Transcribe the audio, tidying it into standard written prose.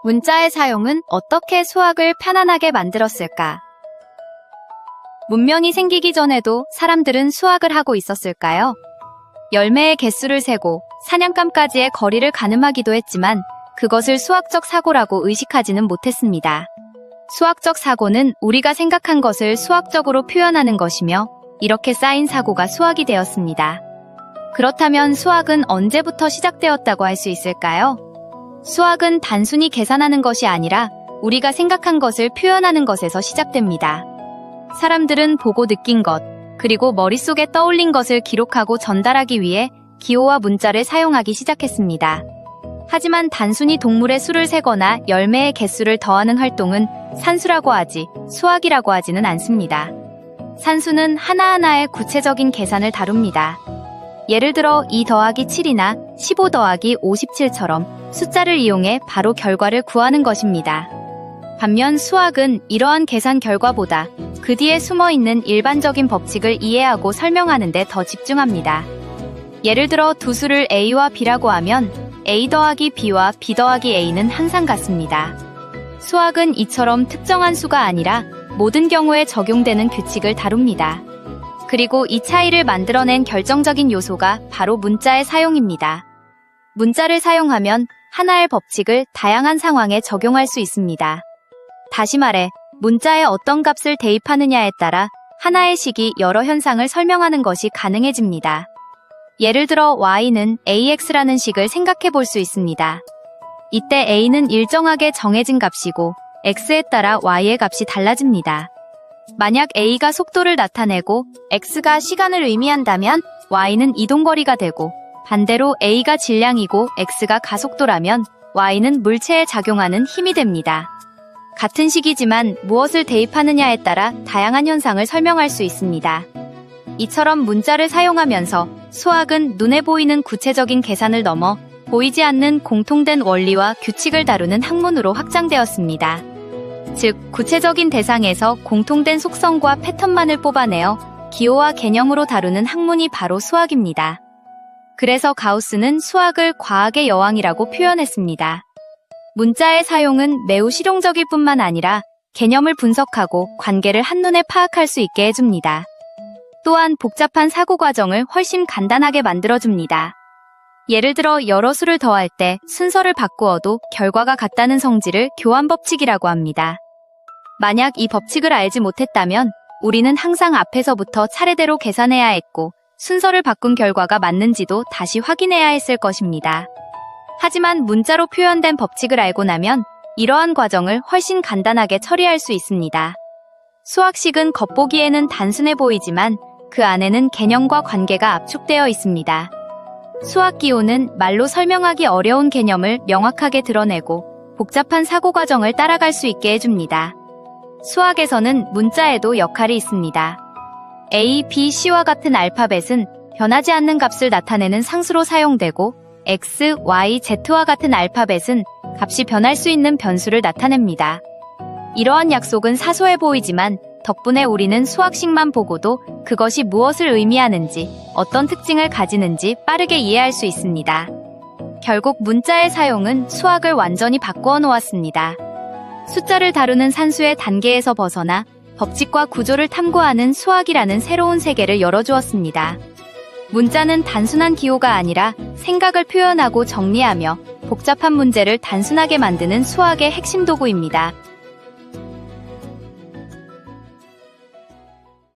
문자의 사용은 어떻게 수학을 편안하게 만들었을까? 문명이 생기기 전에도 사람들은 수학을 하고 있었을까요? 열매의 개수를 세고 사냥감까지의 거리를 가늠하기도 했지만 그것을 수학적 사고라고 의식하지는 못했습니다. 수학적 사고는 우리가 생각한 것을 수학적으로 표현하는 것이며 이렇게 쌓인 사고가 수학이 되었습니다. 그렇다면 수학은 언제부터 시작되었다고 할 수 있을까요? 수학은 단순히 계산하는 것이 아니라 우리가 생각한 것을 표현하는 것에서 시작됩니다. 사람들은 보고 느낀 것, 그리고 머릿속에 떠올린 것을 기록하고 전달하기 위해 기호와 문자를 사용하기 시작했습니다. 하지만 단순히 동물의 수를 세거나 열매의 개수를 더하는 활동은 산수라고 하지 수학이라고 하지는 않습니다. 산수는 하나하나의 구체적인 계산을 다룹니다. 예를 들어 2 더하기 7이나 15 더하기 57처럼 숫자를 이용해 바로 결과를 구하는 것입니다. 반면 수학은 이러한 계산 결과보다 그 뒤에 숨어있는 일반적인 법칙을 이해하고 설명하는 데 더 집중합니다. 예를 들어 두 수를 A와 B라고 하면 A 더하기 B와 B 더하기 A는 항상 같습니다. 수학은 이처럼 특정한 수가 아니라 모든 경우에 적용되는 규칙을 다룹니다. 그리고 이 차이를 만들어낸 결정적인 요소가 바로 문자의 사용입니다. 문자를 사용하면 하나의 법칙을 다양한 상황에 적용할 수 있습니다. 다시 말해, 문자에 어떤 값을 대입하느냐에 따라 하나의 식이 여러 현상을 설명하는 것이 가능해집니다. 예를 들어 y는 ax라는 식을 생각해 볼 수 있습니다. 이때 a는 일정하게 정해진 값이고 x에 따라 y의 값이 달라집니다. 만약 a가 속도를 나타내고 x가 시간을 의미한다면 y는 이동거리가 되고 반대로 a가 질량이고 x가 가속도라면 y는 물체에 작용하는 힘이 됩니다. 같은 식이지만 무엇을 대입하느냐에 따라 다양한 현상을 설명할 수 있습니다. 이처럼 문자를 사용하면서 수학은 눈에 보이는 구체적인 계산을 넘어 보이지 않는 공통된 원리와 규칙을 다루는 학문으로 확장되었습니다. 즉, 구체적인 대상에서 공통된 속성과 패턴만을 뽑아내어 기호와 개념으로 다루는 학문이 바로 수학입니다. 그래서 가우스는 수학을 과학의 여왕이라고 표현했습니다. 문자의 사용은 매우 실용적일 뿐만 아니라 개념을 분석하고 관계를 한눈에 파악할 수 있게 해줍니다. 또한 복잡한 사고 과정을 훨씬 간단하게 만들어줍니다. 예를 들어 여러 수를 더할 때 순서를 바꾸어도 결과가 같다는 성질을 교환법칙이라고 합니다. 만약 이 법칙을 알지 못했다면 우리는 항상 앞에서부터 차례대로 계산해야 했고 순서를 바꾼 결과가 맞는지도 다시 확인해야 했을 것입니다. 하지만 문자로 표현된 법칙을 알고 나면 이러한 과정을 훨씬 간단하게 처리할 수 있습니다. 수학식은 겉보기에는 단순해 보이지만 그 안에는 개념과 관계가 압축되어 있습니다. 수학 기호는 말로 설명하기 어려운 개념을 명확하게 드러내고 복잡한 사고 과정을 따라갈 수 있게 해줍니다. 수학에서는 문자에도 역할이 있습니다. A, B, C와 같은 알파벳은 변하지 않는 값을 나타내는 상수로 사용되고 X, Y, Z와 같은 알파벳은 값이 변할 수 있는 변수를 나타냅니다. 이러한 약속은 사소해 보이지만 덕분에 우리는 수학식만 보고도 그것이 무엇을 의미하는지, 어떤 특징을 가지는지 빠르게 이해할 수 있습니다. 결국 문자의 사용은 수학을 완전히 바꾸어 놓았습니다. 숫자를 다루는 산수의 단계에서 벗어나 법칙과 구조를 탐구하는 수학이라는 새로운 세계를 열어주었습니다. 문자는 단순한 기호가 아니라 생각을 표현하고 정리하며 복잡한 문제를 단순하게 만드는 수학의 핵심 도구입니다.